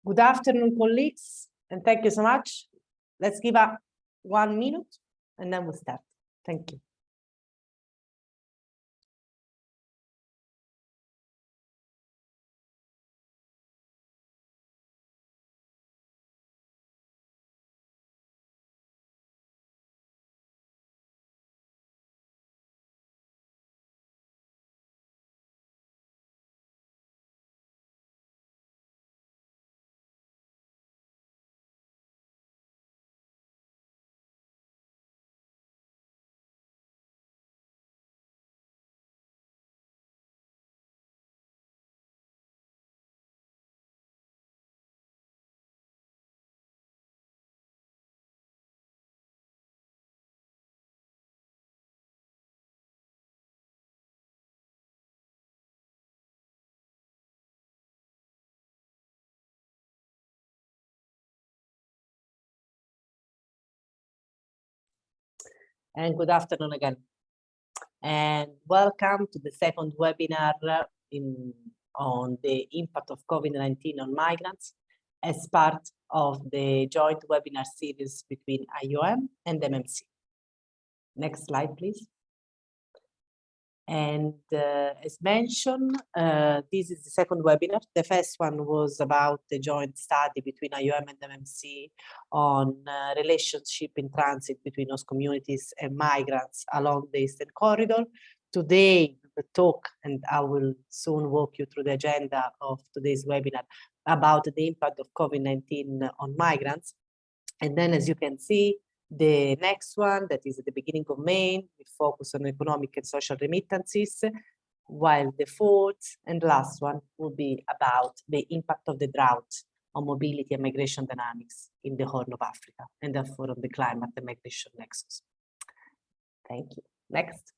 Good afternoon, colleagues, and thank you so much. Let's give up 1 minute and then we'll start. Thank you. And good afternoon again. And welcome to the second webinar on the impact of COVID-19 on migrants as part of the joint webinar series between IOM and MMC. Next slide, please. And as mentioned, this is the second webinar. The first one was about the joint study between IOM and MMC on relationship in transit between host communities and migrants along the Eastern Corridor. Today, the talk, and I will soon walk you through the agenda of today's webinar about the impact of COVID-19 on migrants. And then, as you can see, the next one, that is at the beginning of May, we focus on economic and social remittances, while the fourth and last one will be about the impact of the drought on mobility and migration dynamics in the Horn of Africa, and therefore on the climate and migration nexus. Thank you. Next.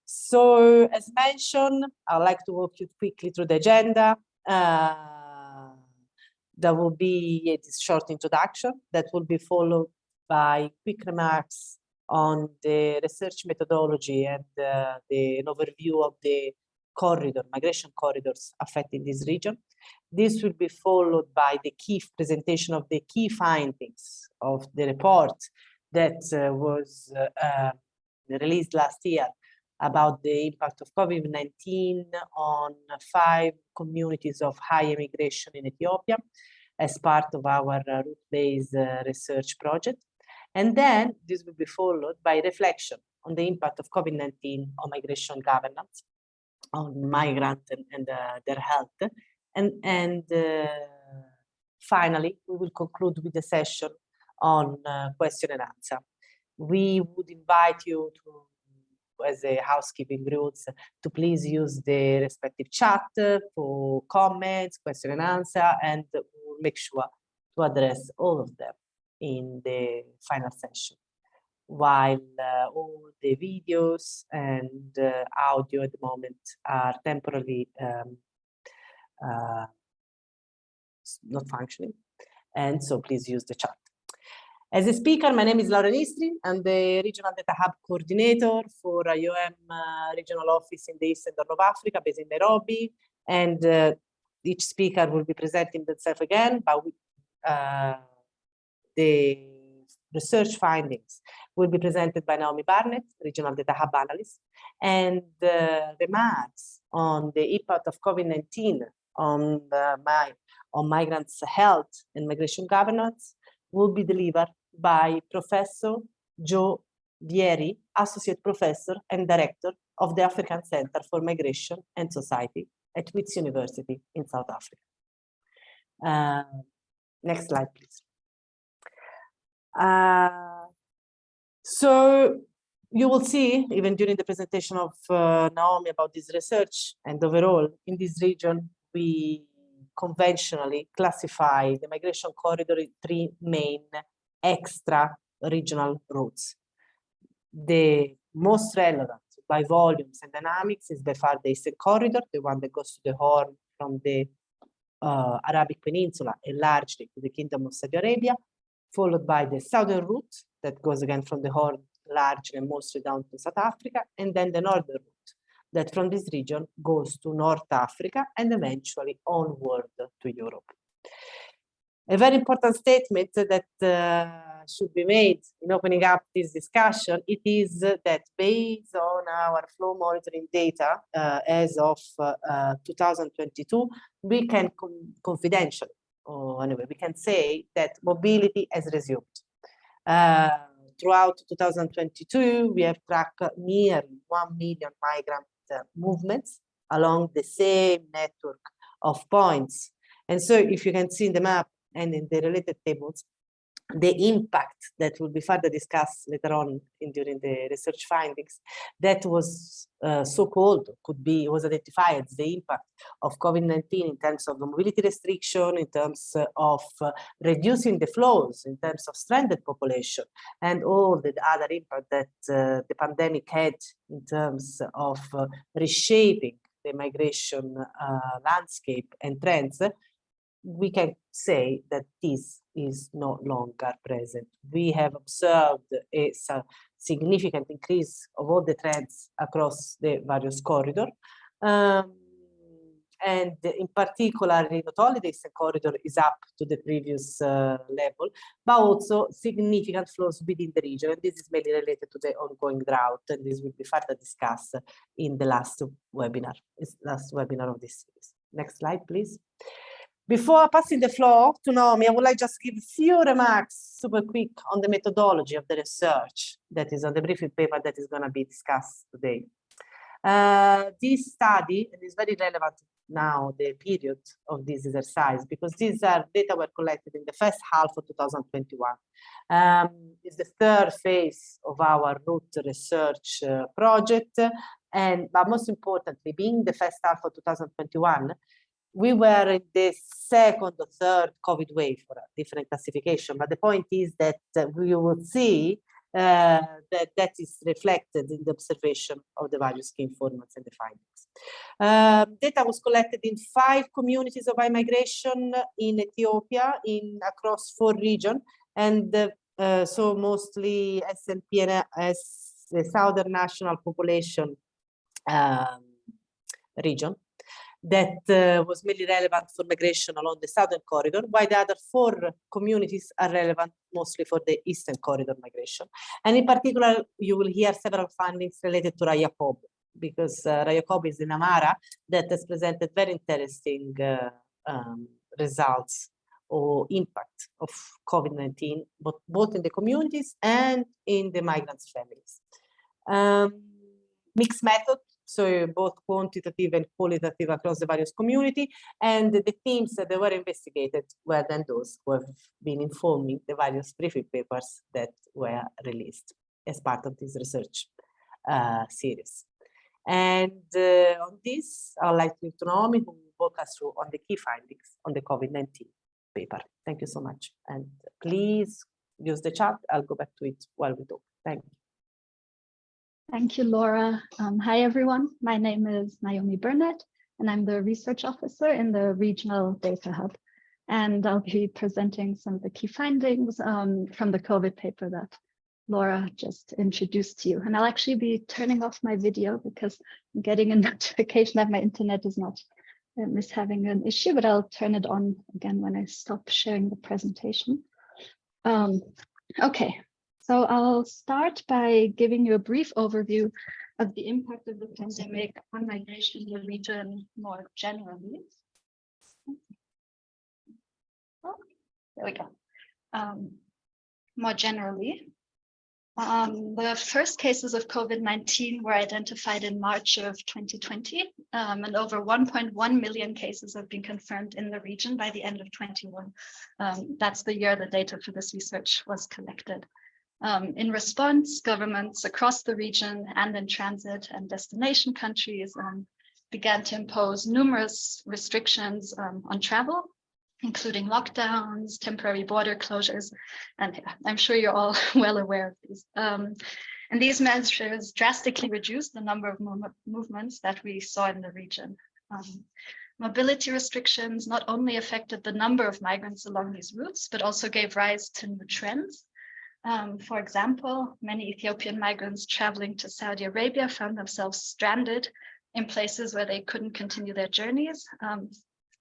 So, as mentioned, I'd like to walk you quickly through the agenda. There will be a short introduction that will be followed by quick remarks on the research methodology and an overview of the migration corridors affecting this region. This will be followed by the key presentation of the key findings of the report that was released last year about the impact of COVID-19 on 5 communities of high immigration in Ethiopia as part of our route-based research project. And then this will be followed by reflection on the impact of COVID-19 on migration governance, on migrants and their health. And finally, we will conclude with the session on question and answer. We would invite you to, as a housekeeping rules, to please use the respective chat for comments, question and answer, and we'll make sure to address all of them in the final session, while all the videos and audio at the moment are temporarily not functioning, and so please use the chat. As a speaker, my name is Laura Nistri. I'm the Regional Data Hub Coordinator for IOM Regional Office in the Eastern Horn of Africa, based in Nairobi, and each speaker will be presenting themselves again, but the research findings will be presented by Naomi Barnett, Regional Data Hub Analyst, and remarks on the impact of COVID-19 on migrants' health and migration governance will be delivered by Professor Joe Vieri, Associate Professor and Director of the African Center for Migration and Society at Wits University in South Africa. Next slide, please. So you will see, even during the presentation of Naomi about this research, and overall in this region, we conventionally classify the migration corridor in 3 main extra-regional routes. The most relevant by volumes and dynamics is by far the Eastern Corridor, the one that goes to the Horn from the Arabic Peninsula and largely to the Kingdom of Saudi Arabia, followed by the southern route that goes again from the Horn largely and mostly down to South Africa, and then the northern route that from this region goes to North Africa and eventually onward to Europe. A very important statement that should be made in opening up this discussion, it is that based on our flow monitoring data as of 2022, we can confidentially, or anyway, we can say that mobility has resumed. Throughout 2022, we have tracked nearly 1 million migrant movements along the same network of points. And so if you can see in the map and in the related tables, the impact that will be further discussed later on during the research findings, that was so-called, was identified as the impact of COVID-19 in terms of the mobility restriction, in terms of reducing the flows, in terms of stranded population, and all the other impact that the pandemic had in terms of reshaping the migration landscape and trends. We can say that this is no longer present. We have observed a significant increase of all the trends across the various corridors. And in particular, not only the Eastern Corridor is up to the previous level, but also significant flows within the region. And this is mainly related to the ongoing drought, and this will be further discussed in the last webinar of this series. Next slide, please. Before passing the floor to Naomi, I would like just give a few remarks super quick on the methodology of the research that is on the briefing paper that is going to be discussed today. This study is very relevant now, the period of this exercise, because these data were collected in the first half of 2021. It's the third phase of our root research project, but most importantly, being the first half of 2021, we were in the second or third COVID wave for a different classification. But the point is that we will see that is reflected in the observation of the various key informants and the findings. Data was collected in 5 communities of high migration in Ethiopia, across 4 regions, and so mostly SNPNS, the Southern National Population region, that was mainly relevant for migration along the Southern Corridor, while the other 4 communities are relevant mostly for the Eastern Corridor migration. And in particular, you will hear several findings related to Rayakob, because Rayakob is in Amara that has presented very interesting results or impact of COVID-19, both in the communities and in the migrants' families. Mixed method, so both quantitative and qualitative across the various community, and the themes that were investigated were then those who have been informing the various briefing papers that were released as part of this research series. And on this, I'd like to Naomi, who will walk us through on the key findings on the COVID-19 paper. Thank you so much. And please use the chat. I'll go back to it while we talk. Thank you. Thank you, Laura. Hi, everyone. My name is Naomi Burnett, and I'm the research officer in the Regional Data Hub. And I'll be presenting some of the key findings from the COVID paper that Laura just introduced to you. And I'll actually be turning off my video because I'm getting a notification that my internet is having an issue, but I'll turn it on again when I stop sharing the presentation. Okay. So I'll start by giving you a brief overview of the impact of the pandemic on migration in the region more generally. Oh, there we go. More generally, the first cases of COVID-19 were identified in March of 2020, and over 1.1 million cases have been confirmed in the region by the end of 21. That's the year the data for this research was collected. In response, governments across the region and in transit and destination countries began to impose numerous restrictions on travel, including lockdowns, temporary border closures, and I'm sure you're all well aware of these. And these measures drastically reduced the number of movements that we saw in the region. Mobility restrictions not only affected the number of migrants along these routes, but also gave rise to new trends. For example, many Ethiopian migrants traveling to Saudi Arabia found themselves stranded in places where they couldn't continue their journeys.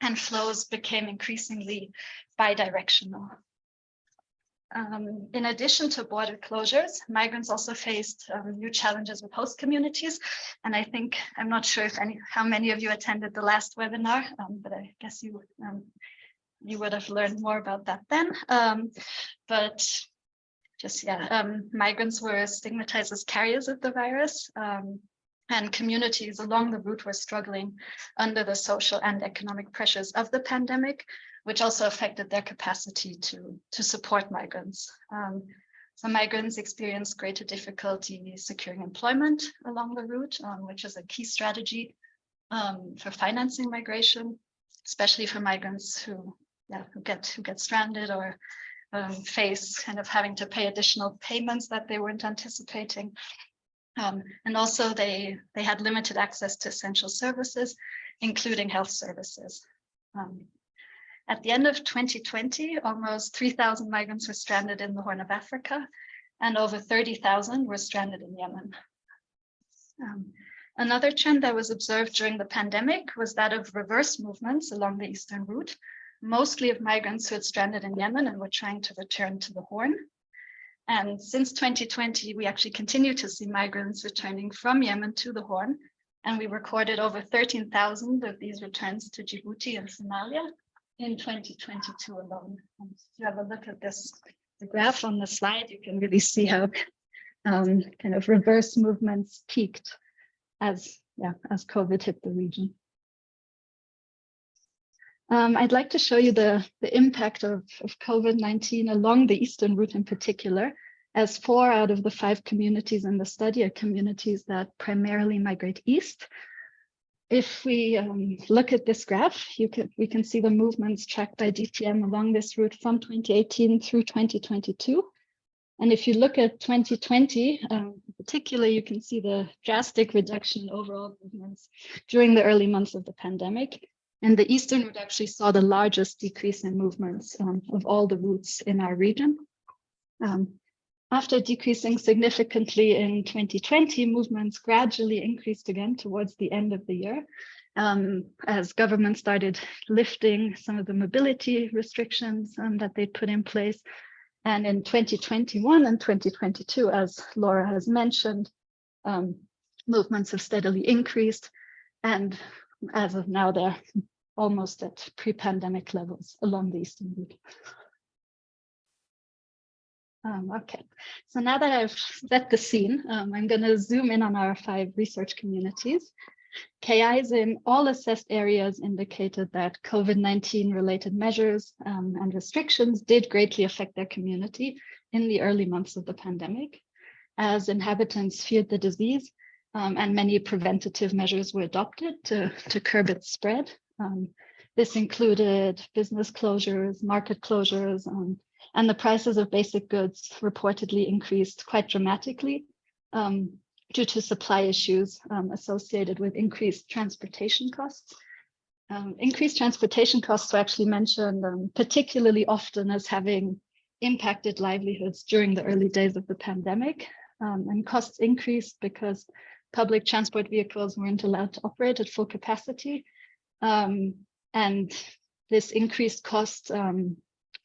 and flows became increasingly bidirectional. In addition to border closures, migrants also faced new challenges with host communities. And I think, I'm not sure if how many of you attended the last webinar, but I guess you would have learned more about that then. But just, migrants were stigmatized as carriers of the virus. And communities along the route were struggling under the social and economic pressures of the pandemic, which also affected their capacity to support migrants. Some migrants experienced greater difficulty securing employment along the route, which is a key strategy for financing migration, especially for migrants who get stranded or face kind of having to pay additional payments that they weren't anticipating. And also they had limited access to essential services, including health services. At the end of 2020, almost 3,000 migrants were stranded in the Horn of Africa, and over 30,000 were stranded in Yemen. Another trend that was observed during the pandemic was that of reverse movements along the eastern route, mostly of migrants who had stranded in Yemen and were trying to return to the Horn. And since 2020, we actually continue to see migrants returning from Yemen to the Horn, and we recorded over 13,000 of these returns to Djibouti and Somalia in 2022 alone. And if you have a look at this, the graph on the slide, you can really see how kind of reverse movements peaked as COVID hit the region. I'd like to show you the impact of COVID-19 along the eastern route in particular, as 4 out of the 5 communities in the study are communities that primarily migrate east. If we look at this graph, we can see the movements tracked by DTM along this route from 2018 through 2022. And if you look at 2020, in particular, you can see the drastic reduction in overall movements during the early months of the pandemic. And the eastern route actually saw the largest decrease in movements of all the routes in our region. After decreasing significantly in 2020, movements gradually increased again towards the end of the year, as government started lifting some of the mobility restrictions that they'd put in place. And in 2021 and 2022, as Laura has mentioned, movements have steadily increased. And as of now, they're almost at pre-pandemic levels along the eastern route. Okay, so now that I've set the scene, I'm going to zoom in on our 5 research communities. KIs in all assessed areas indicated that COVID-19 related measures and restrictions did greatly affect their community in the early months of the pandemic, as inhabitants feared the disease and many preventative measures were adopted to curb its spread. This included business closures, market closures, and the prices of basic goods reportedly increased quite dramatically due to supply issues associated with increased transportation costs. Increased transportation costs were actually mentioned particularly often as having impacted livelihoods during the early days of the pandemic. And costs increased because public transport vehicles weren't allowed to operate at full capacity. And this increased cost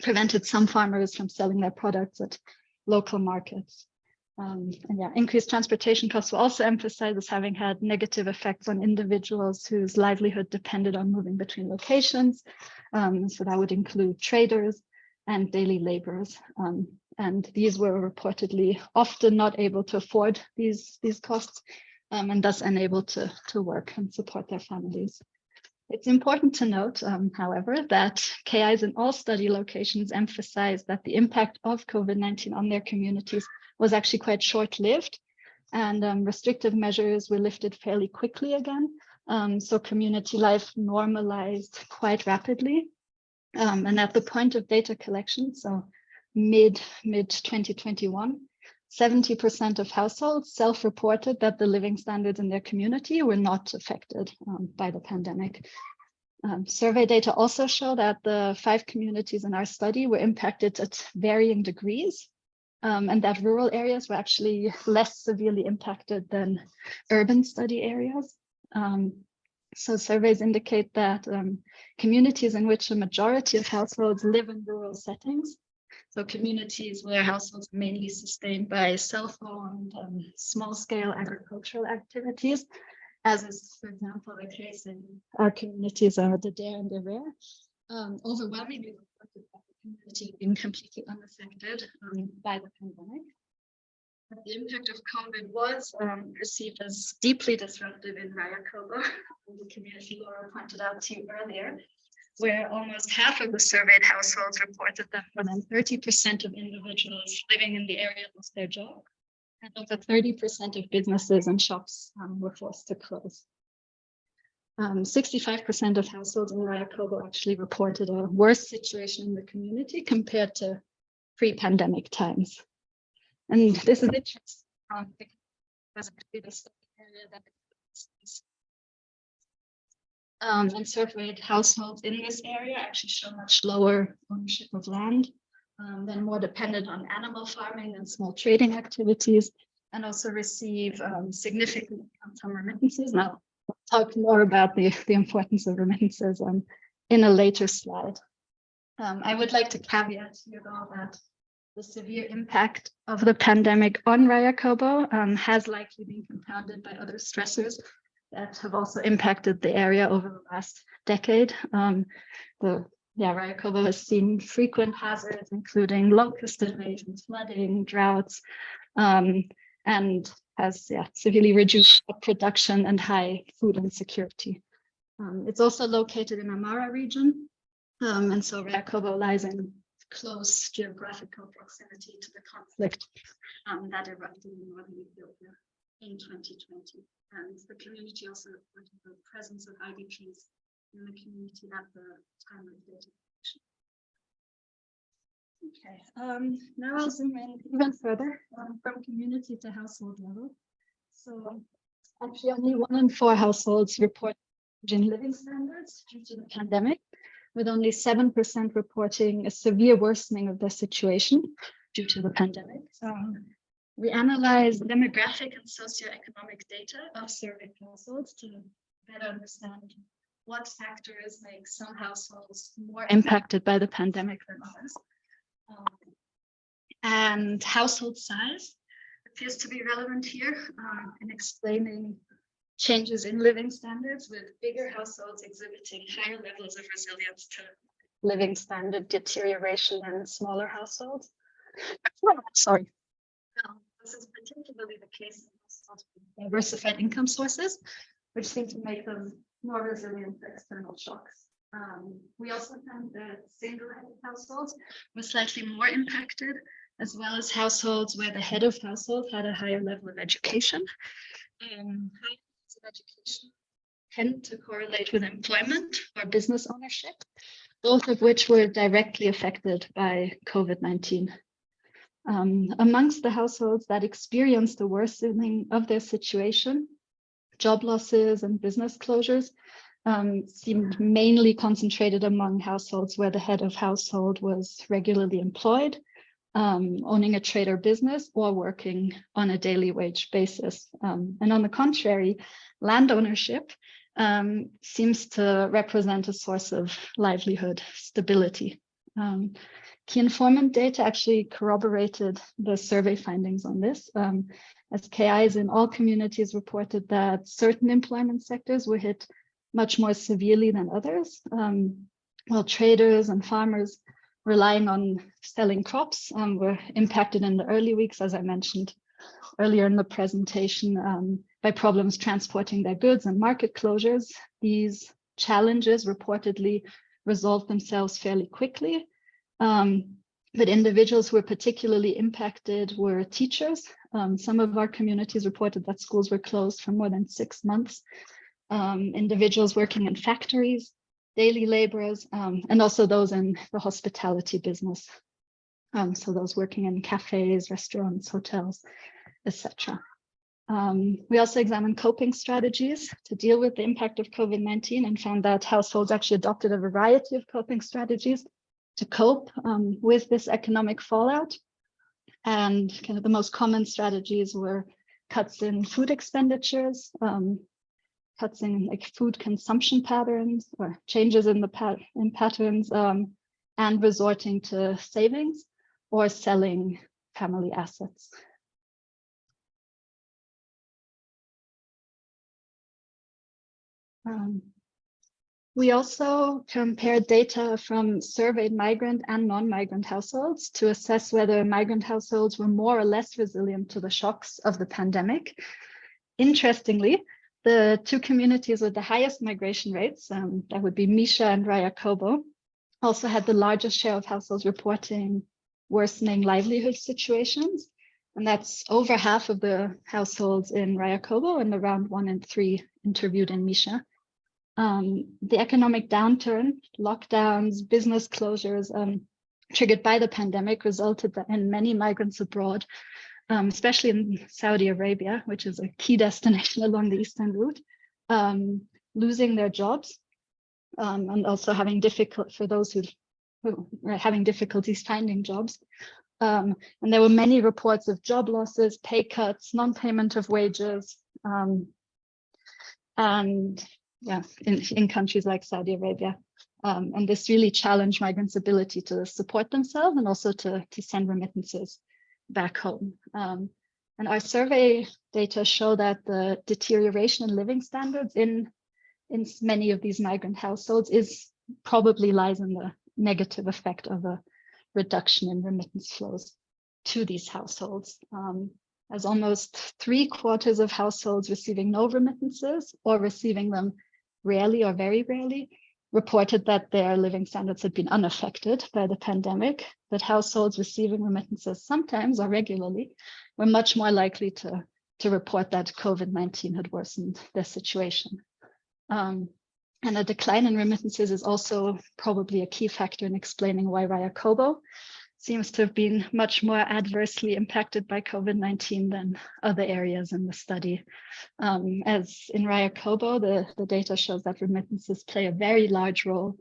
prevented some farmers from selling their products at local markets. Increased transportation costs were also emphasized as having had negative effects on individuals whose livelihood depended on moving between locations. So that would include traders and daily laborers. And these were reportedly often not able to afford these costs and thus unable to work and support their families. It's important to note, however, that KIs in all study locations emphasized that the impact of COVID-19 on their communities was actually quite short-lived, and restrictive measures were lifted fairly quickly again. So community life normalized quite rapidly. And at the point of data collection, so mid 2021, 70% of households self-reported that the living standards in their community were not affected by the pandemic. Survey data also show that the 5 communities in our study were impacted at varying degrees, and that rural areas were actually less severely impacted than urban study areas. So surveys indicate that communities in which a majority of households live in rural settings, so communities where households are mainly sustained by self-owned small-scale agricultural activities, as is, for example, the case in our communities are the Dare and the Rare, overwhelmingly reported by the community being completely unaffected by the pandemic. But the impact of COVID was perceived as deeply disruptive in Rayakobo, the community Laura pointed out to you earlier, where almost half of the surveyed households reported that more than 30% of individuals living in the area lost their job, and over 30% of businesses and shops were forced to close. 65% of households in Rayakobo actually reported a worse situation in the community compared to pre-pandemic times. And this is interesting because it was an area that and surveyed households in this area actually show much lower ownership of land, then more dependent on animal farming and small trading activities, and also receive significant income from remittances. Now, I'll talk more about the importance of remittances in a later slide. I would like to caveat here though that the severe impact of the pandemic on Rayakobo has likely been compounded by other stressors that have also impacted the area over the last decade. Rayakobo has seen frequent hazards, including locust invasions, flooding, droughts, and has severely reduced production and high food insecurity. It's also located in Amara region, and so Rayakobo lies in close geographical proximity to the conflict that erupted in northern Ethiopia in 2020. And the community also reported the presence of IDPs in the community at the time of data collection. Okay, now I'll zoom in even further from community to household level. So actually only 1 in 4 households report in living standards due to the pandemic, with only 7% reporting a severe worsening of their situation due to the pandemic. We analyzed demographic and socioeconomic data of surveyed households to better understand what factors make some households more impacted by the pandemic than others. And household size appears to be relevant here in explaining changes in living standards, with bigger households exhibiting higher levels of resilience to living standard deterioration than smaller households. Sorry. This is particularly the case in households with diversified income sources, which seem to make them more resilient to external shocks. We also found that single-headed households were slightly more impacted, as well as households where the head of household had a higher level of education. High levels of education tend to correlate with employment or business ownership, both of which were directly affected by COVID-19. Amongst the households that experienced a worsening of their situation, job losses and business closures seemed mainly concentrated among households where the head of household was regularly employed, owning a trade or business, or working on a daily wage basis. And on the contrary, land ownership seems to represent a source of livelihood stability. Key informant data actually corroborated the survey findings on this, as KIs in all communities reported that certain employment sectors were hit much more severely than others, while traders and farmers relying on selling crops were impacted in the early weeks, as I mentioned earlier in the presentation, by problems transporting their goods and market closures. These challenges reportedly resolved themselves fairly quickly. But individuals who were particularly impacted were teachers. Some of our communities reported that schools were closed for more than 6 months. Individuals working in factories, daily laborers, and also those in the hospitality business. So those working in cafes, restaurants, hotels, etc. We also examined coping strategies to deal with the impact of COVID-19 and found that households actually adopted a variety of coping strategies to cope with this economic fallout. And kind of the most common strategies were cuts in food expenditures, cuts in like food consumption patterns or changes in the patterns, and resorting to savings or selling family assets. We also compared data from surveyed migrant and non-migrant households to assess whether migrant households were more or less resilient to the shocks of the pandemic. Interestingly, the two communities with the highest migration rates, that would be Misha and Rayakobo, also had the largest share of households reporting worsening livelihood situations. And that's over half of the households in Rayakobo and around 1 in 3 interviewed in Misha. The economic downturn, lockdowns, business closures triggered by the pandemic resulted in many migrants abroad, especially in Saudi Arabia, which is a key destination along the eastern route, losing their jobs, and also having for those who are having difficulties finding jobs. And there were many reports of job losses, pay cuts, non-payment of wages, and yeah, in countries like Saudi Arabia. And this really challenged migrants' ability to support themselves and also to send remittances back home. And our survey data show that the deterioration in living standards in many of these migrant households probably lies in the negative effect of a reduction in remittance flows to these households. As almost 3/4 of households receiving no remittances or receiving them rarely or very rarely reported that their living standards had been unaffected by the pandemic, but households receiving remittances sometimes or regularly were much more likely to report that COVID-19 had worsened their situation. And a decline in remittances is also probably a key factor in explaining why Rayakobo seems to have been much more adversely impacted by COVID-19 than other areas in the study. As in Rayakobo, the data shows that remittances play a very large role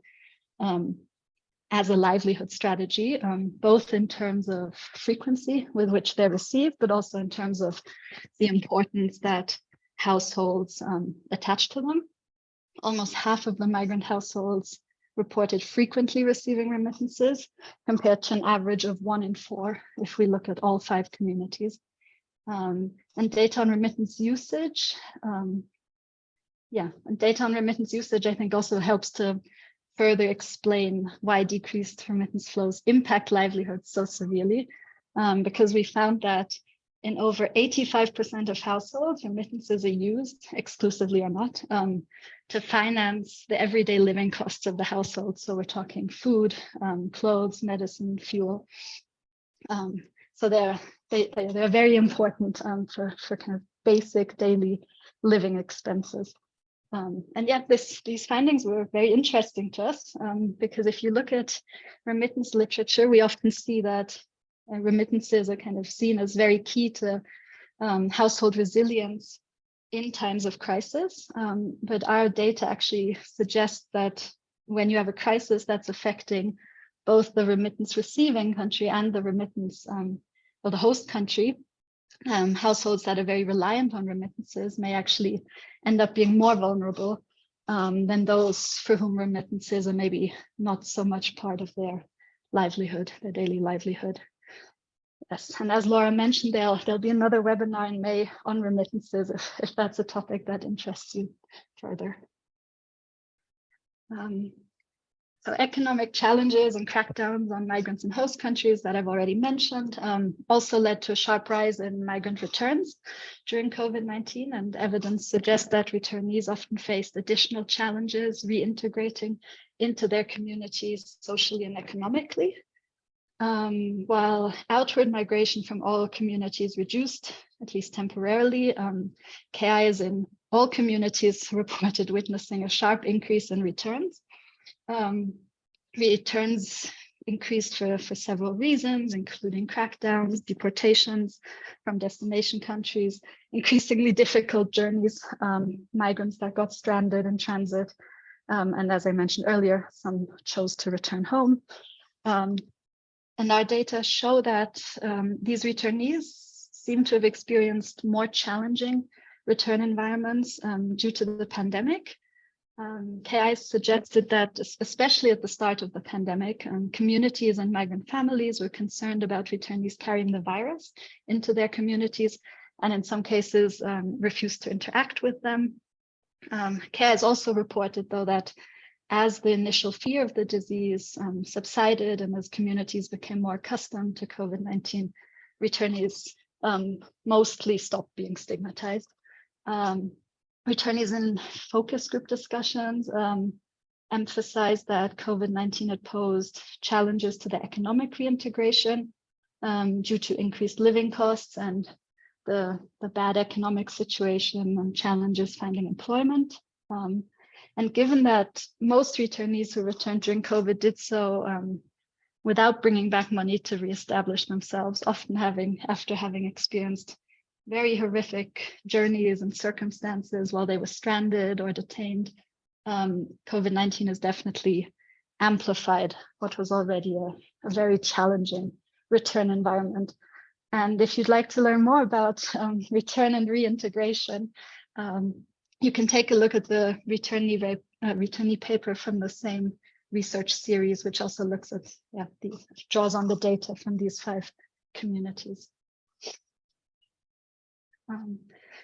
as a livelihood strategy, both in terms of frequency with which they're received, but also in terms of the importance that households attach to them. Almost half of the migrant households reported frequently receiving remittances, compared to an average of 1 in 4 if we look at all 5 communities. And data on remittance usage, I think also helps to further explain why decreased remittance flows impact livelihoods so severely, because we found that in over 85% of households, remittances are used, exclusively or not, to finance the everyday living costs of the household. So we're talking food, clothes, medicine, fuel. So they're very important for kind of basic daily living expenses. And yet these findings were very interesting to us, because if you look at remittance literature, we often see that remittances are kind of seen as very key to household resilience in times of crisis. But our data actually suggests that when you have a crisis that's affecting both the remittance receiving country and the remittance or the host country, households that are very reliant on remittances may actually end up being more vulnerable than those for whom remittances are maybe not so much part of their livelihood, their daily livelihood. Yes, and as Laura mentioned, there'll be another webinar in May on remittances if that's a topic that interests you further. So economic challenges and crackdowns on migrants in host countries that I've already mentioned also led to a sharp rise in migrant returns during COVID-19, and evidence suggests that returnees often faced additional challenges reintegrating into their communities socially and economically. While outward migration from all communities reduced, at least temporarily, KIs in all communities reported witnessing a sharp increase in returns. Returns increased for several reasons, including crackdowns, deportations from destination countries, increasingly difficult journeys, migrants that got stranded in transit, and as I mentioned earlier, some chose to return home. And our data show that these returnees seem to have experienced more challenging return environments due to the pandemic. KI suggested that, especially at the start of the pandemic, communities and migrant families were concerned about returnees carrying the virus into their communities, and in some cases refused to interact with them. KI has also reported, though, that as the initial fear of the disease subsided and as communities became more accustomed to COVID-19, returnees mostly stopped being stigmatized. Returnees in focus group discussions emphasized that COVID-19 had posed challenges to the economic reintegration due to increased living costs and the bad economic situation and challenges finding employment. And given that most returnees who returned during COVID did so without bringing back money to reestablish themselves, often after having experienced very horrific journeys and circumstances while they were stranded or detained, COVID-19 has definitely amplified what was already a very challenging return environment. And if you'd like to learn more about return and reintegration, you can take a look at the returnee paper from the same research series, which also looks at, draws on the data from these 5 communities.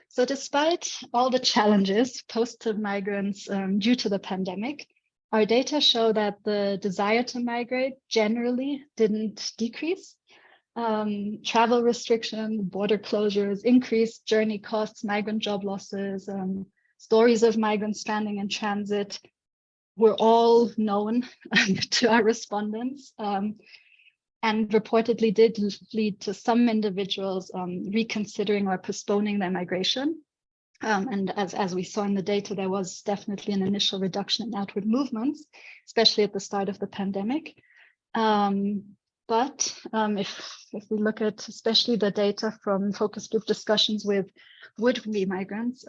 So despite all the challenges posed to migrants due to the pandemic, our data show that the desire to migrate generally didn't decrease. Travel restriction, border closures, increased journey costs, migrant job losses, stories of migrants stranding in transit were all known to our respondents. And reportedly did lead to some individuals reconsidering or postponing their migration. And as we saw in the data, there was definitely an initial reduction in outward movements, especially at the start of the pandemic. But if we look at especially the data from focus group discussions with would-be migrants,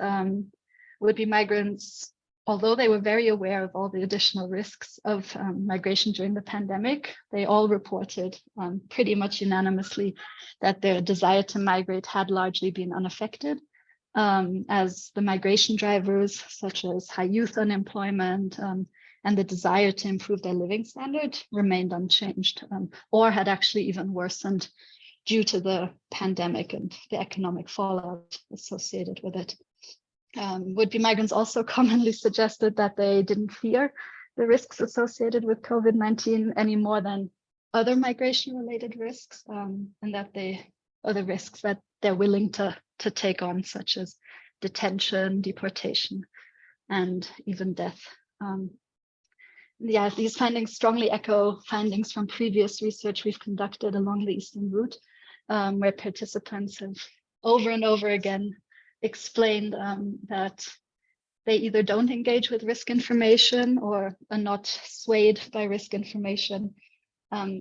although they were very aware of all the additional risks of migration during the pandemic, they all reported pretty much unanimously that their desire to migrate had largely been unaffected, as the migration drivers, such as high youth unemployment and the desire to improve their living standard, remained unchanged, or had actually even worsened due to the pandemic and the economic fallout associated with it. Would-be migrants also commonly suggested that they didn't fear the risks associated with COVID-19 any more than other migration-related risks, and that other risks that they're willing to take on, such as detention, deportation, and even death. These findings strongly echo findings from previous research we've conducted along the Eastern Route, where participants have over and over again explained that they either don't engage with risk information or are not swayed by risk information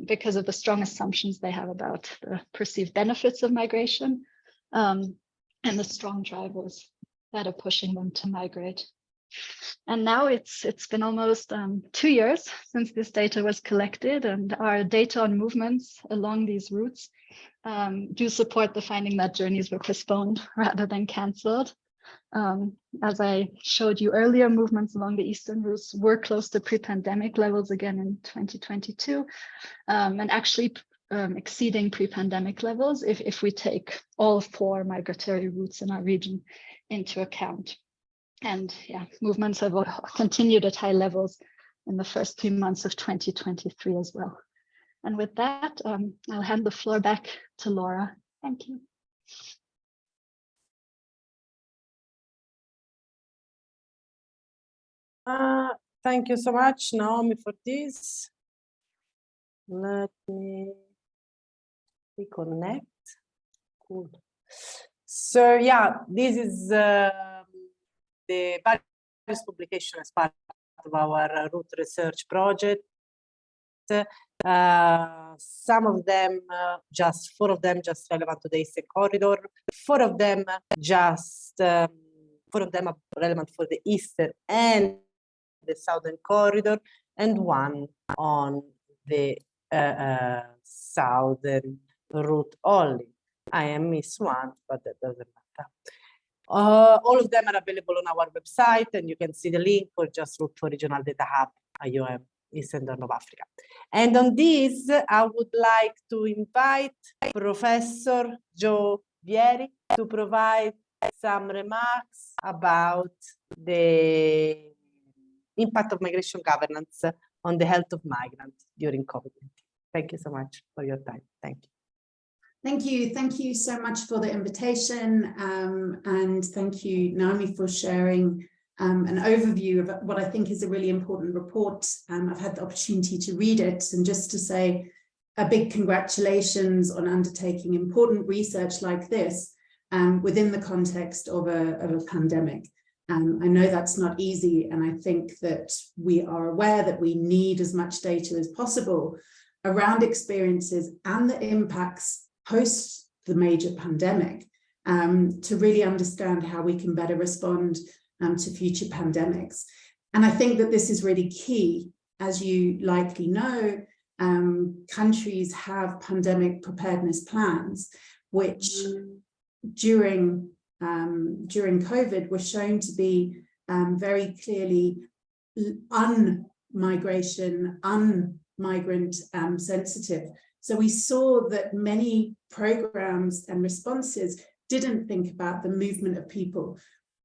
because of the strong assumptions they have about the perceived benefits of migration and the strong drivers that are pushing them to migrate. And now it's been almost 2 years since this data was collected, and our data on movements along these routes do support the finding that journeys were postponed rather than cancelled. As I showed you earlier, movements along the eastern routes were close to pre-pandemic levels again in 2022, and actually exceeding pre-pandemic levels if we take all 4 migratory routes in our region into account. And movements have continued at high levels in the first 3 months of 2023 as well. And with that, I'll hand the floor back to Laura. Thank you. Thank you so much, Naomi, for this. Let me reconnect. Cool. So this is the various publication as part of our route research project. Some of them, just 4 of them, just relevant to the Eastern Corridor. 4 of them are relevant for the Eastern and the Southern Corridor, and 1 on the Southern route only. I am miss 1, but that doesn't matter. All of them are available on our website, and you can see the link or just look for Regional Data Hub, IOM, Eastern Horn of Africa. And on this, I would like to invite Professor Joe Vieri to provide some remarks about the impact of migration governance on the health of migrants during COVID-19. Thank you so much for your time. Thank you. Thank you. Thank you so much for the invitation. And thank you, Naomi, for sharing an overview of what I think is a really important report. I've had the opportunity to read it, and just to say a big congratulations on undertaking important research like this within the context of a pandemic. I know that's not easy, and I think that we are aware that we need as much data as possible around experiences and the impacts post the major pandemic to really understand how we can better respond to future pandemics. And I think that this is really key. As you likely know, countries have pandemic preparedness plans, which during COVID were shown to be very clearly un-migrant sensitive. So we saw that many programs and responses didn't think about the movement of people,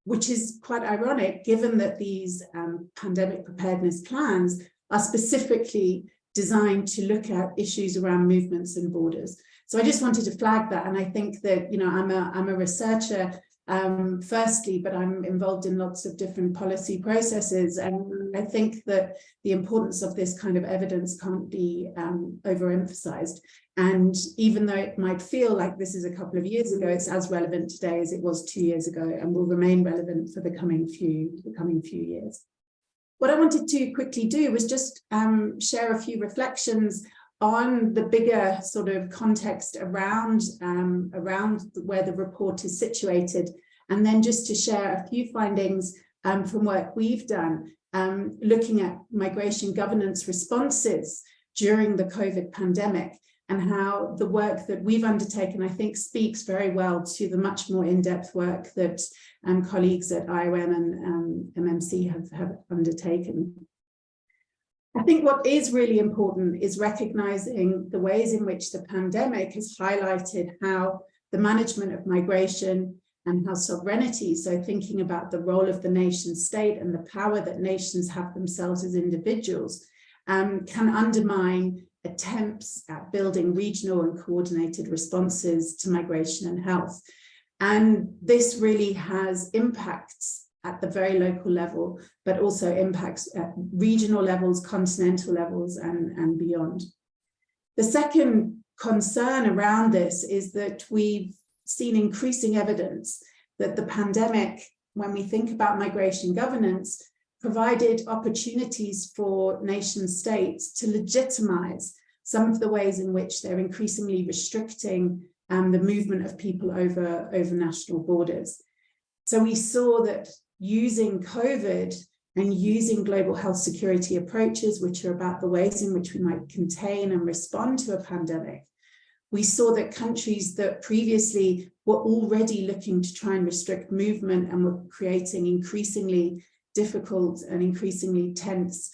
which is quite ironic given that these pandemic preparedness plans are specifically designed to look at issues around movements and borders. So I just wanted to flag that, and I think that, you know, I'm a researcher firstly, but I'm involved in lots of different policy processes, and I think that the importance of this kind of evidence can't be overemphasized. And even though it might feel like this is a couple of years ago, it's as relevant today as it was 2 years ago, and will remain relevant for the coming few years. What I wanted to quickly do was just share a few reflections on the bigger sort of context around where the report is situated, and then just to share a few findings from work we've done looking at migration governance responses during the COVID pandemic, and how the work that we've undertaken, I think, speaks very well to the much more in-depth work that colleagues at IOM and MMC have undertaken. I think what is really important is recognizing the ways in which the pandemic has highlighted how the management of migration and how sovereignty, so thinking about the role of the nation state and the power that nations have themselves as individuals, can undermine attempts at building regional and coordinated responses to migration and health. And this really has impacts at the very local level, but also impacts at regional levels, continental levels, and beyond. The second concern around this is that we've seen increasing evidence that the pandemic, when we think about migration governance, provided opportunities for nation states to legitimize some of the ways in which they're increasingly restricting the movement of people over national borders. So we saw that using COVID and using global health security approaches, which are about the ways in which we might contain and respond to a pandemic, we saw that countries that previously were already looking to try and restrict movement and were creating increasingly difficult and increasingly tense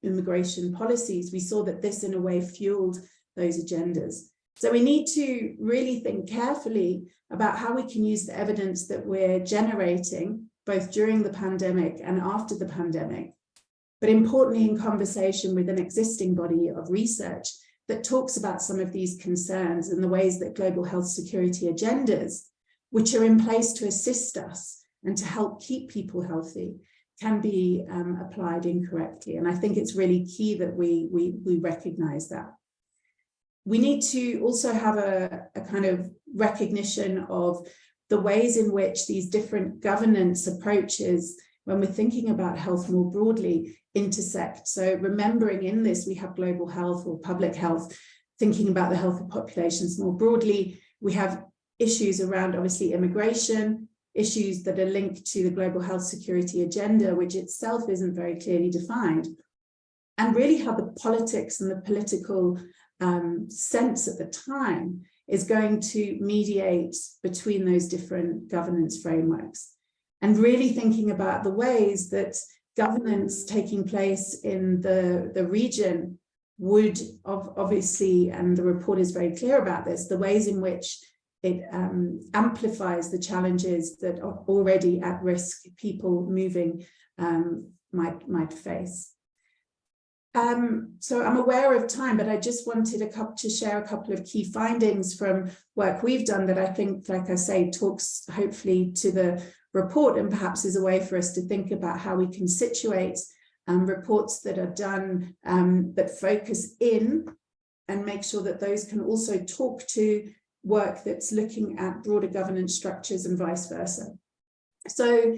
immigration policies, we saw that this in a way fueled those agendas. So we need to really think carefully about how we can use the evidence that we're generating, both during the pandemic and after the pandemic, but importantly in conversation with an existing body of research that talks about some of these concerns and the ways that global health security agendas, which are in place to assist us and to help keep people healthy, can be applied incorrectly. And I think it's really key that we recognize that. We need to also have a kind of recognition of the ways in which these different governance approaches, when we're thinking about health more broadly, intersect. So remembering in this, we have global health or public health, thinking about the health of populations more broadly. We have issues around obviously immigration, issues that are linked to the global health security agenda, which itself isn't very clearly defined. And really how the politics and the political sense at the time is going to mediate between those different governance frameworks, and really thinking about the ways that governance taking place in the region would obviously, and the report is very clear about this, the ways in which it amplifies the challenges that are already at risk people moving might face. So I'm aware of time, but I just wanted to share a couple of key findings from work we've done that I think, like I say, talks hopefully to the report, and perhaps is a way for us to think about how we can situate reports that are done that focus in and make sure that those can also talk to work that's looking at broader governance structures and vice versa. So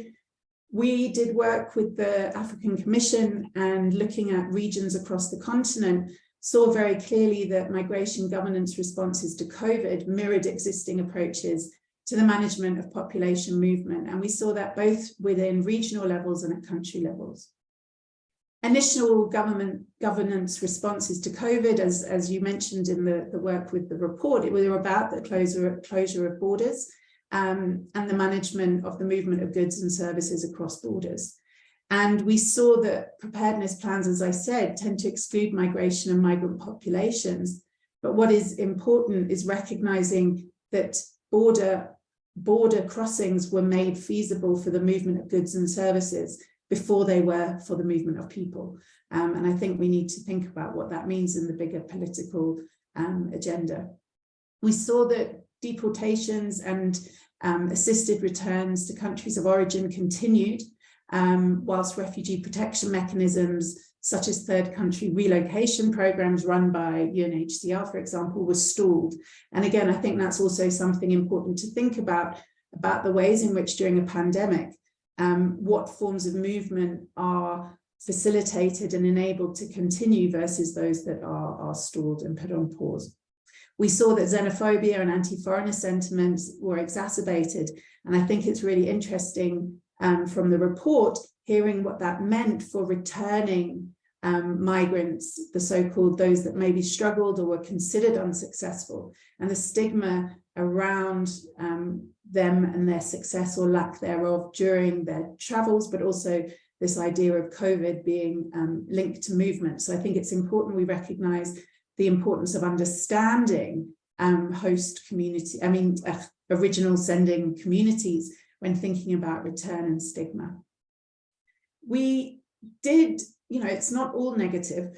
we did work with the African Commission, and looking at regions across the continent, saw very clearly that migration governance responses to COVID mirrored existing approaches to the management of population movement. And we saw that both within regional levels and at country levels. Initial governance responses to COVID, as you mentioned in the work with the report, it was about the closure of borders and the management of the movement of goods and services across borders. And we saw that preparedness plans, as I said, tend to exclude migration and migrant populations. But what is important is recognizing that border crossings were made feasible for the movement of goods and services before they were for the movement of people. And I think we need to think about what that means in the bigger political agenda. We saw that deportations and assisted returns to countries of origin continued, whilst refugee protection mechanisms such as third country relocation programs run by UNHCR, for example, were stalled. And again, I think that's also something important to think about the ways in which during a pandemic, what forms of movement are facilitated and enabled to continue versus those that are stalled and put on pause. We saw that xenophobia and anti-foreigner sentiments were exacerbated. And I think it's really interesting from the report, hearing what that meant for returning migrants, the so-called those that maybe struggled or were considered unsuccessful, and the stigma around them and their success or lack thereof during their travels, but also this idea of COVID being linked to movement. So I think it's important we recognize the importance of understanding original sending communities when thinking about return and stigma. We did, it's not all negative.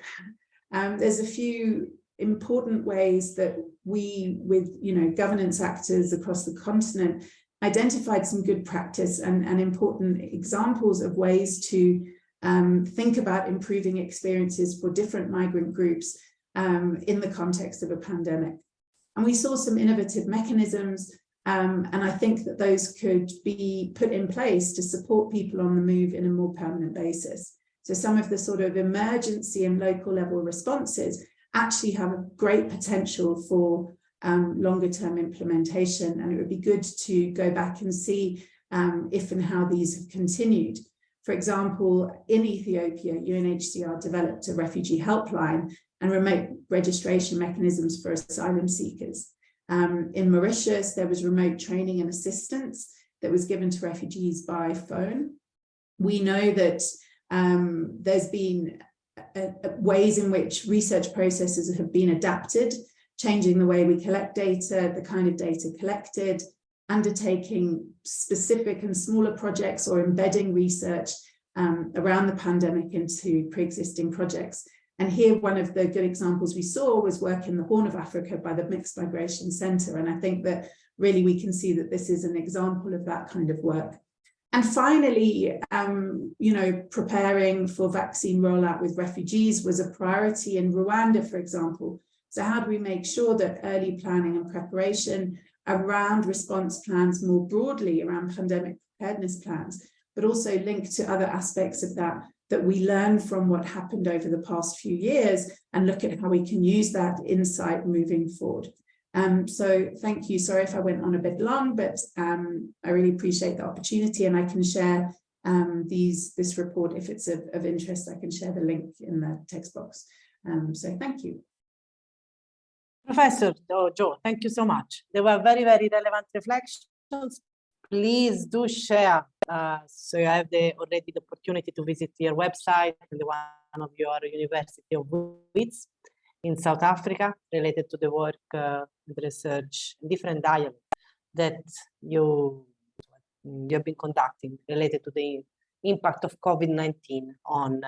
There's a few important ways that we, with governance actors across the continent, identified some good practice and important examples of ways to think about improving experiences for different migrant groups in the context of a pandemic. And we saw some innovative mechanisms, and I think that those could be put in place to support people on the move in a more permanent basis. So some of the sort of emergency and local level responses actually have a great potential for longer term implementation, and it would be good to go back and see if and how these have continued. For example, in Ethiopia, UNHCR developed a refugee helpline and remote registration mechanisms for asylum seekers. In Mauritius, there was remote training and assistance that was given to refugees by phone. We know that there's been ways in which research processes have been adapted, changing the way we collect data, the kind of data collected, undertaking specific and smaller projects or embedding research around the pandemic into pre-existing projects. And here, one of the good examples we saw was work in the Horn of Africa by the Mixed Migration Center. And I think that really we can see that this is an example of that kind of work. And finally, preparing for vaccine rollout with refugees was a priority in Rwanda, for example. So how do we make sure that early planning and preparation around response plans more broadly, around pandemic preparedness plans, but also linked to other aspects of that we learn from what happened over the past few years and look at how we can use that insight moving forward. So thank you. Sorry if I went on a bit long, but I really appreciate the opportunity, and I can share this report if it's of interest. I can share the link in the text box. So thank you. Professor Joe, thank you so much. They were very, very relevant reflections. Please do share. So you have already the opportunity to visit your website and the one of your University of Wits in South Africa related to the work and research, different dialogue that you've been conducting related to the impact of COVID-19 on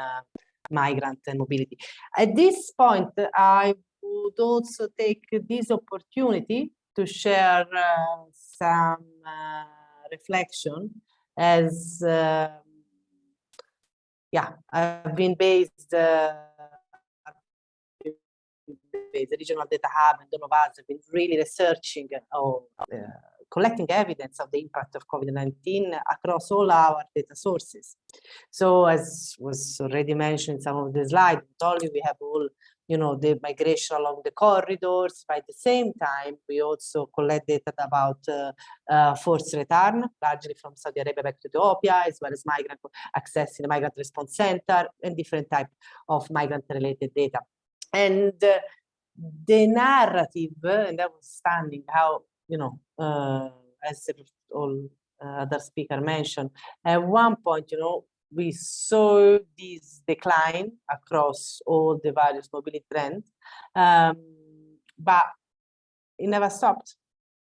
migrant and mobility. At this point, I would also take this opportunity to share some reflection as I've been based the Regional Data Hub, and all of us have been really researching or collecting evidence of the impact of COVID-19 across all our data sources. So as was already mentioned in some of the slides, not only we have all, the migration along the corridors, but at the same time, we also collect data about forced return, largely from Saudi Arabia back to Ethiopia, as well as migrant accessing the Migrant Response Center and different types of migrant-related data. And the narrative, and that was stunning how, as all other speakers mentioned, at one point, we saw this decline across all the various mobility trends, but it never stopped.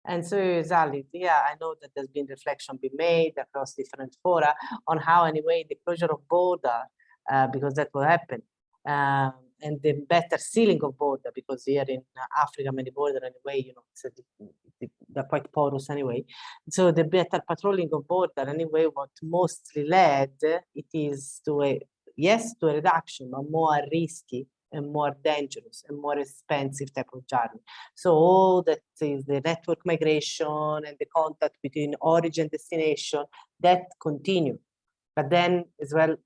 And so exactly, I know that there's been reflection being made across different fora on how anyway the closure of border, because that will happen, and the better sealing of border, because here in Africa, many borders anyway, they're quite porous anyway. So the better patrolling of border anyway, what mostly led, it is to a reduction, but more risky and more dangerous and more expensive type of journey. So all that is the network migration and the contact between origin and destination, that continue. But then as well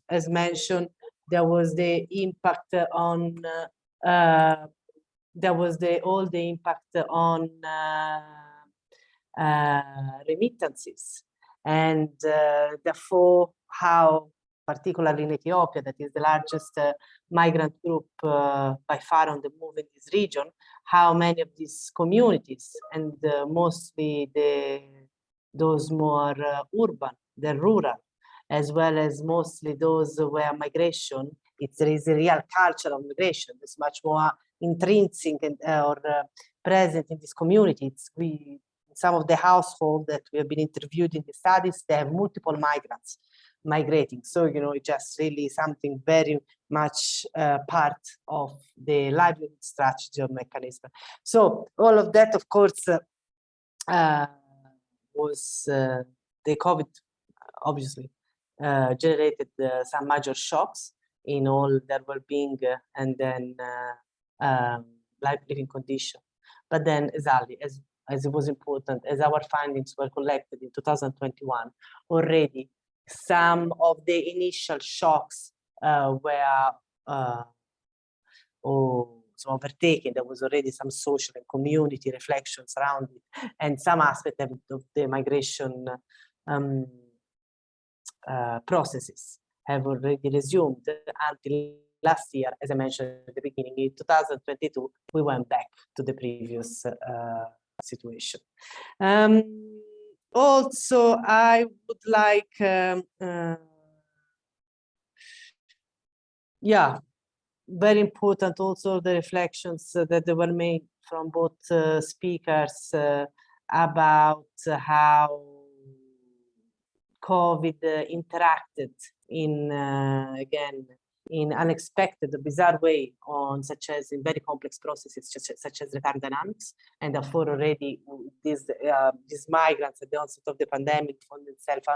as mentioned, there was the impact on all the impact on remittances, and therefore how, particularly in Ethiopia, that is the largest migrant group by far on the move in this region, how many of these communities, and mostly those more urban, the rural, as well as mostly those where migration, there is a real culture of migration. It's much more intrinsic or present in these communities. Some of the households that we have been interviewed in the studies, they have multiple migrants migrating. So, it's just really something very much part of the livelihood strategy or mechanism. So all of that, of course, was the COVID, obviously, generated some major shocks in all their well-being and then life living condition. But then, exactly, as it was important, as our findings were collected in 2021, already some of the initial shocks were overtaken. There was already some social and community reflections around it, and some aspect of the migration processes have already resumed until last year. As I mentioned at the beginning, in 2022, we went back to the previous situation. Also, I would like, very important also the reflections that were made from both speakers about how COVID interacted again, in unexpected, bizarre way on in very complex processes such as return dynamics, and therefore already these migrants at the onset of the pandemic found themselves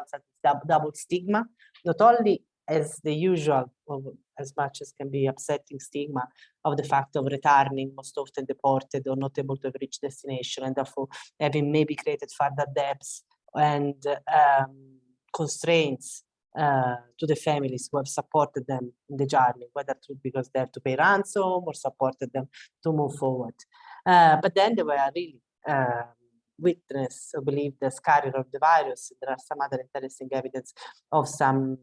under double stigma, not only as the usual, as much as can be upsetting stigma of the fact of returning, most often deported or not able to reach destination, and therefore having maybe created further debts and constraints to the families who have supported them in the journey, whether because they have to pay ransom or supported them to move forward. But then they were really witness, I believe, the carrier of the virus. There are some other interesting evidence of some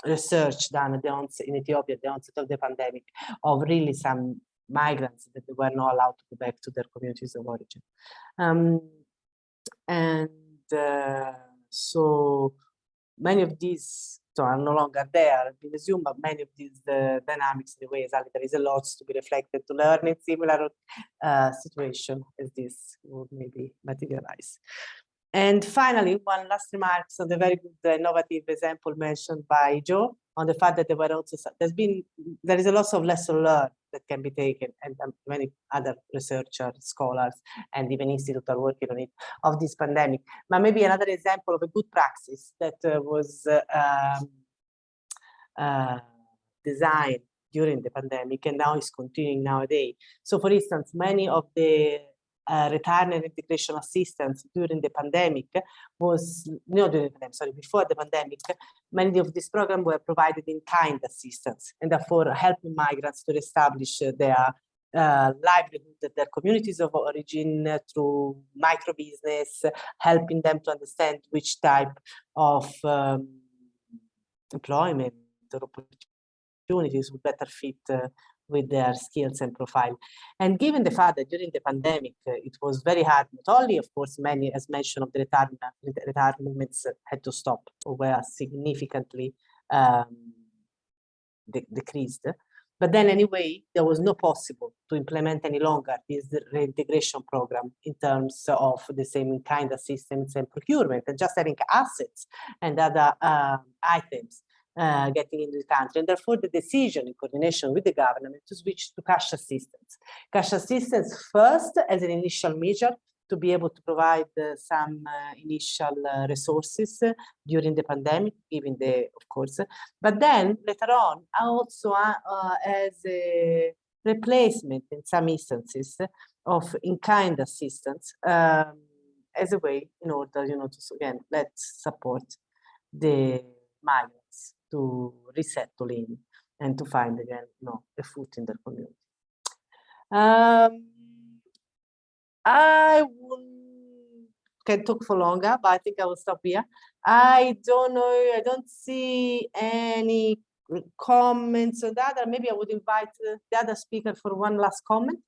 research done at in Ethiopia at the onset of the pandemic, of really some migrants that they were not allowed to go back to their communities of origin. So many of these are no longer there, been assumed, but many of these dynamics, in a way, there is a lot to be reflected to learn in similar situation as this would maybe materialize. And finally, one last remark on the very good innovative example mentioned by Joe on the fact that there were also, there is a lot of lesson learned that can be taken, and many other researchers, scholars, and even institutes are working on it, of this pandemic. But maybe another example of a good practice that was designed during the pandemic and now is continuing nowadays. So for instance, many of the return and integration assistance during the pandemic was, not during the pandemic, sorry, before the pandemic, many of these programs were provided in kind assistance and therefore helping migrants to establish their livelihood, their communities of origin through micro business, helping them to understand which type of employment or opportunities would better fit with their skills and profile. And given the fact that during the pandemic, it was very hard, not only, of course, many, as mentioned, of the return movements had to stop or were significantly decreased. But then anyway, there was no possible to implement any longer this reintegration program in terms of the same kind of systems and procurement, and just having assets and other items getting into the country. And therefore, the decision in coordination with the government to switch to cash assistance. Cash assistance first as an initial measure to be able to provide some initial resources during the pandemic, given the, of course, but then later on, also as a replacement in some instances of in-kind assistance as a way in order, to, again, let's support the migrants to resettle in and to find again, a foot in their community. I can talk for longer, but I think I will stop here. I don't know, I don't see any comments on that. Or maybe I would invite the other speaker for one last comment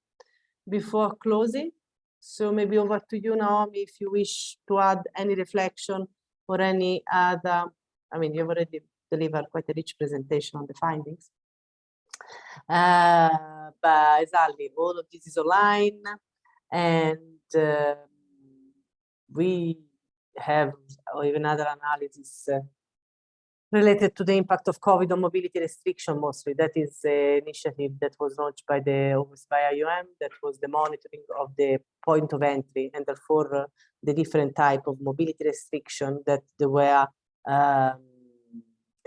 before closing. So maybe over to you, Naomi, if you wish to add any reflection or any other. I mean, you've already delivered quite a rich presentation on the findings. But exactly, all of this is online, and we have even other analysis related to the impact of COVID on mobility restriction mostly. That is an initiative that was launched by IOM, that was the monitoring of the point of entry and therefore the different type of mobility restriction that they were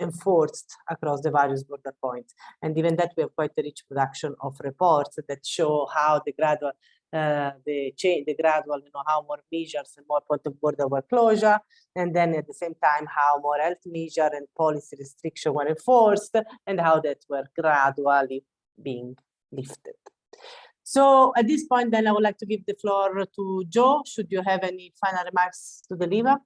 enforced across the various border points. And even that, we have quite a rich production of reports that show how the gradual, how more measures and more point of border were closure, and then at the same time, how more health measure and policy restriction were enforced, and how that were gradually being lifted. So at this point, then I would like to give the floor to Joe. Should you have any final remarks to deliver?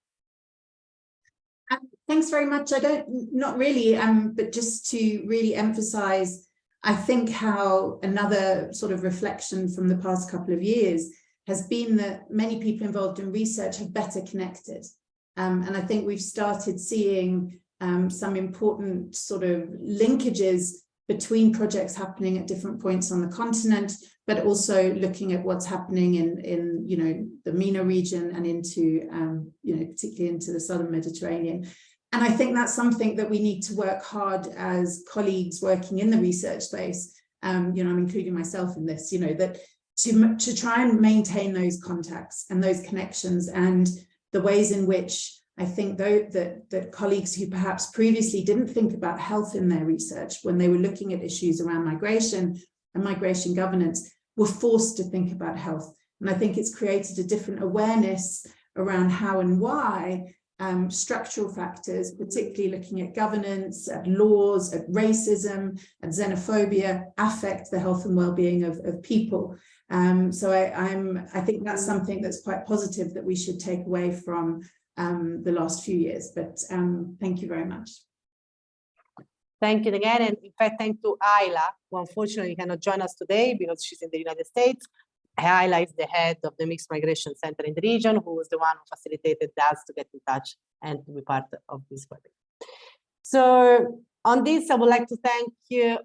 Thanks very much. Not really, but just to really emphasize, I think how another sort of reflection from the past couple of years has been that many people involved in research have better connected. And I think we've started seeing some important sort of linkages between projects happening at different points on the continent, but also looking at what's happening in the MENA region and into particularly into the southern Mediterranean. And I think that's something that we need to work hard as colleagues working in the research space. I'm including myself in this. That to try and maintain those contacts and those connections, and the ways in which I think that colleagues who perhaps previously didn't think about health in their research when they were looking at issues around migration and migration governance were forced to think about health. And I think it's created a different awareness around how and why structural factors, particularly looking at governance, at laws, at racism, at xenophobia, affect the health and well-being of people. So I think that's something that's quite positive that we should take away from the last few years. But thank you very much. Thank you again. And in fact, thank to Ayla, who unfortunately cannot join us today because she's in the United States. Ayla is the head of the Mixed Migration Center in the region, who was the one who facilitated us to get in touch and to be part of this webinar. So on this, I would like to thank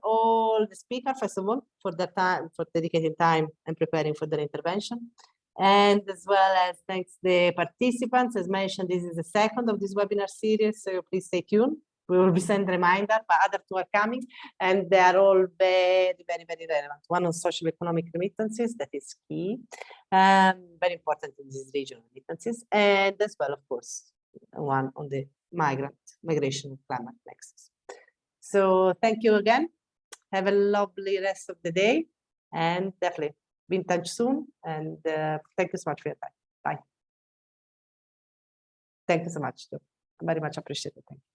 all the speakers, first of all, for their time, for dedicating time and preparing for their intervention. And as well as thanks the participants. As mentioned, this is the second of this webinar series, so please stay tuned. We will be sending reminder, but other two are coming, and they are all very, very, very relevant. One on social economic remittances, that is key, very important in this region, remittances, and as well, of course, one on the migration and climate nexus. So thank you again. Have a lovely rest of the day, and definitely be in touch soon. And thank you so much for your time. Bye. Thank you so much. Too. I very much appreciate it. Thank you.